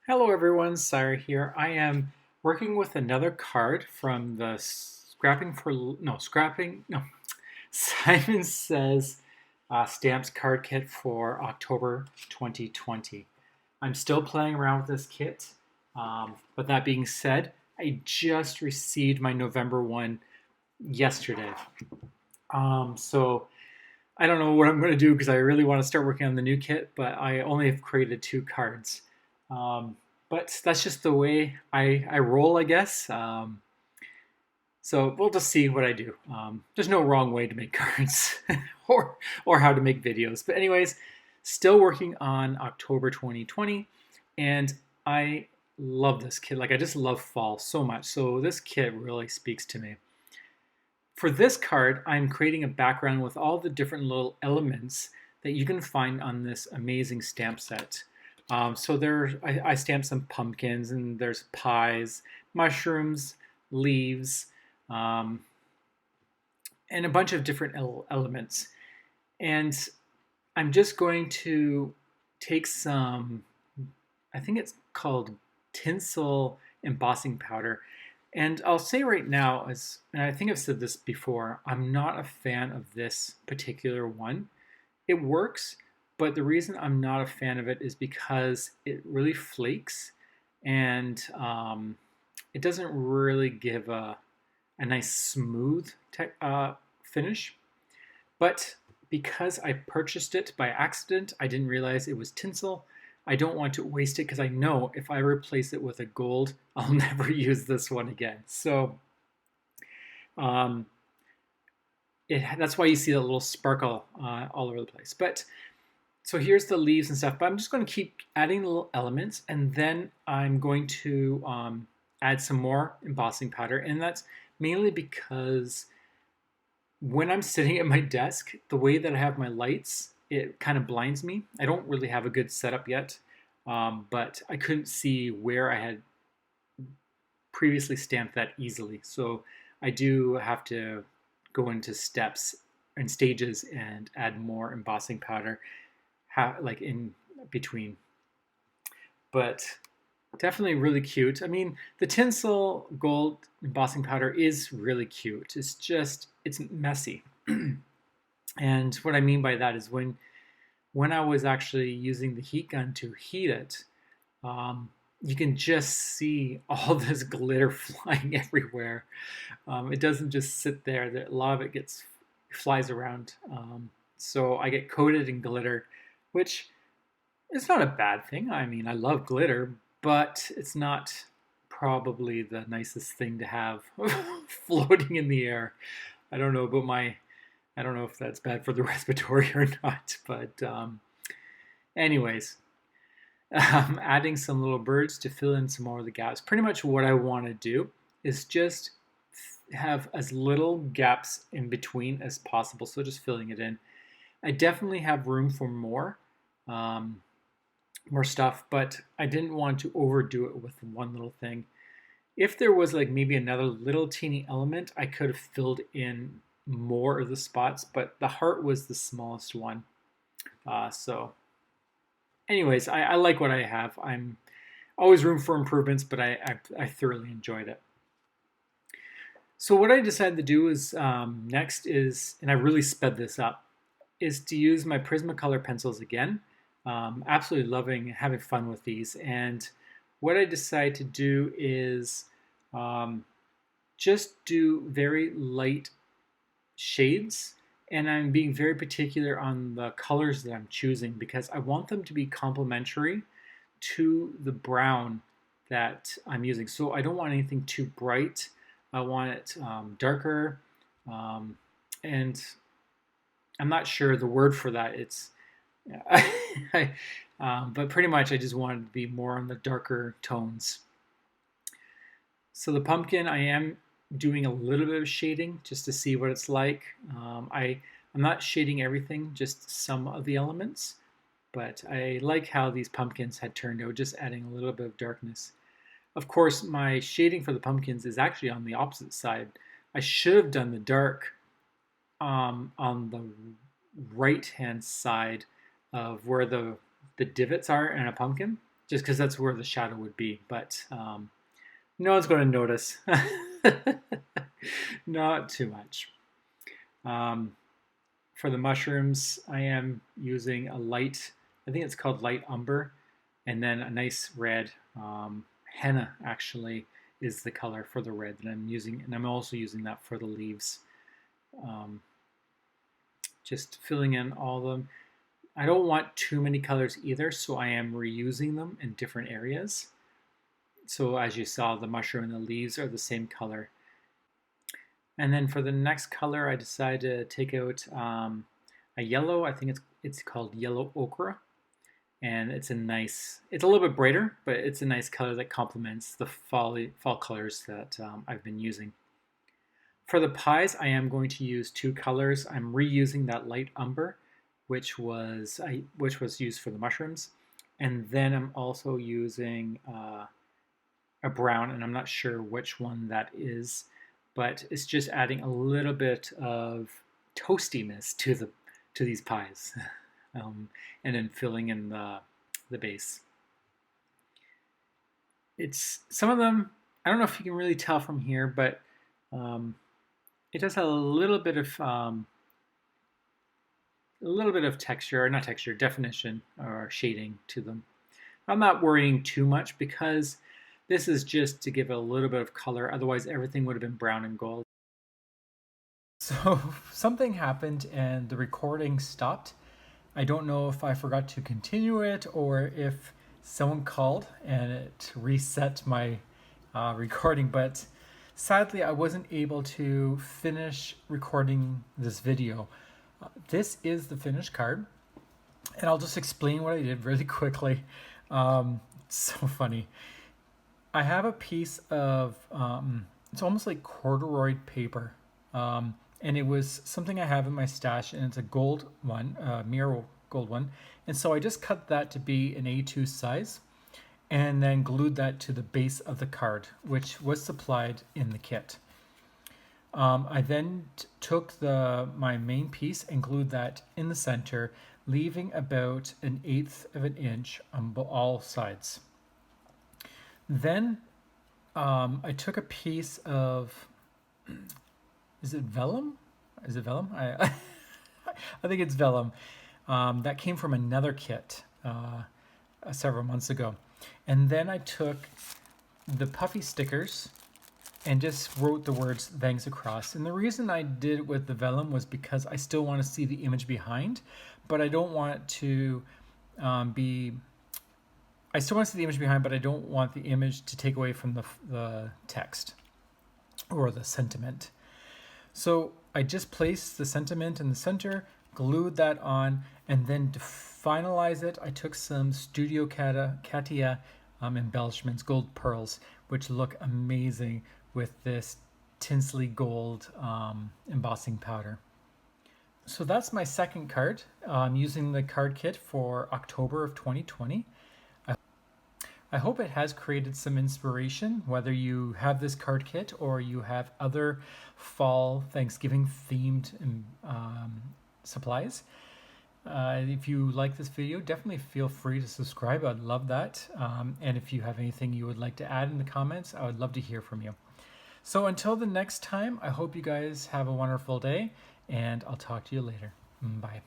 Hello everyone, Sire here. I am working with another card from the Simon Says Stamps card kit for October 2020. I'm still playing around with this kit, but that being said, I just received my November one yesterday. So I don't know what I'm going to do because I really want to start working on the new kit, but I only have created two cards. Um, but that's just the way I roll, I guess. So we'll just see what I do. There's no wrong way to make cards or how to make videos. But anyways, still working on October 2020, and I love this kit. Like I just love fall so much. So this kit really speaks to me. For this card, I'm creating a background with all the different little elements that you can find on this amazing stamp set. I stamped some pumpkins, and there's pies, mushrooms, leaves, um, and a bunch of different elements. And I'm just going to take some, I think it's called tinsel embossing powder. And I'll say right now, and I think I've said this before, I'm not a fan of this particular one. It works, but the reason I'm not a fan of it is because it really flakes, and it doesn't really give a nice smooth finish. But because I purchased it by accident, I didn't realize it was tinsel. I don't want to waste it because I know if I replace it with a gold, I'll never use this one again. So um, that's why you see that little sparkle all over the place. But so here's the leaves and stuff, but I'm just going to keep adding little elements, and then I'm going to add some more embossing powder, and that's mainly because when I'm sitting at my desk, the way that I have my lights, it kind of blinds me. I don't really have a good setup yet, but I couldn't see where I had previously stamped that easily. So I do have to go into steps and stages and add more embossing powder, like in between. But definitely really cute. I mean, the tinsel gold embossing powder is really cute. It's messy. And what I mean by that is when I was actually using the heat gun to heat it, you can just see all this glitter flying everywhere. It doesn't just sit there. A lot of it flies around. So I get coated in glitter, which is not a bad thing. I mean, I love glitter, but it's not probably the nicest thing to have floating in the air. I don't know about I don't know if that's bad for the respiratory or not, but anyways, adding some little birds to fill in some more of the gaps. Pretty much what I want to do is just have as little gaps in between as possible, so just filling it in. I definitely have room for um, more stuff, but I didn't want to overdo it with one little thing. If there was like maybe another little teeny element, I could have filled in more of the spots, but the heart was the smallest one. So anyways, I like what I have. I'm always room for improvements, but I thoroughly enjoyed it. So what I decided to do is next is, and I really sped this up, is to use my Prismacolor pencils again. Absolutely loving having fun with these. And what I decided to do is just do very light shades, and I'm being very particular on the colors that I'm choosing because I want them to be complementary to the brown that I'm using. So I don't want anything too bright. I want it darker, and I'm not sure the word for that. It's but pretty much I just wanted to be more on the darker tones. So the pumpkin, I am doing a little bit of shading just to see what it's like. I'm not shading everything, just some of the elements, but I like how these pumpkins had turned out, just adding a little bit of darkness. Of course, my shading for the pumpkins is actually on the opposite side. I should have done the dark on the right-hand side of where the divots are in a pumpkin. just because that's where the shadow would be. But no one's going to notice. Not too much. For the mushrooms, I am using a light, I think it's called light umber, and then a nice red. Henna actually is the color for the red that I'm using, and I'm also using that for the leaves. Just filling in all of them. I don't want too many colors either, so I am reusing them in different areas. So as you saw, the mushroom and the leaves are the same color. And then for the next color, I decided to take out a yellow. I think it's called yellow ochre, and it's a little bit brighter, but it's a nice color that complements the fall colors that I've been using. For the pies, I am going to use two colors. I'm reusing that light umber, which was used for the mushrooms, and then I'm also using a brown, and I'm not sure which one that is, but it's just adding a little bit of toastiness to these pies, and then filling in the base. It's some of them. I don't know if you can really tell from here, but it does have a little bit of texture, or not texture, definition or shading to them. I'm not worrying too much because this is just to give it a little bit of color. Otherwise, everything would have been brown and gold. So something happened and the recording stopped. I don't know if I forgot to continue it or if someone called and it reset my recording, but sadly I wasn't able to finish recording this video. This is the finished card, and I'll just explain what I did really quickly. It's so funny. I have a piece of, it's almost like corduroy paper, and it was something I have in my stash, and it's a gold one, mirror gold one, and so I just cut that to be an A2 size, and then glued that to the base of the card, which was supplied in the kit. I then took my main piece and glued that in the center, leaving about 1/8 of an inch on all sides. Then I took a piece of, is it vellum? Is it vellum? I think it's vellum. That came from another kit several months ago. And then I took the puffy stickers and just wrote the words thanks across. And the reason I did it with the vellum was because I still want to see the image behind, but I don't want to I still want to see the image behind, but I don't want the image to take away from the text or the sentiment. So I just placed the sentiment in the center, glued that on, and then to finalize it, I took some Studio Katia embellishments, gold pearls, which look amazing with this tinsely gold embossing powder. So that's my second card. I'm using the card kit for October of 2020. I hope it has created some inspiration, whether you have this card kit or you have other fall Thanksgiving themed supplies. If you like this video, definitely feel free to subscribe. I'd love that. And if you have anything you would like to add in the comments, I would love to hear from you. So until the next time, I hope you guys have a wonderful day, and I'll talk to you later. Bye.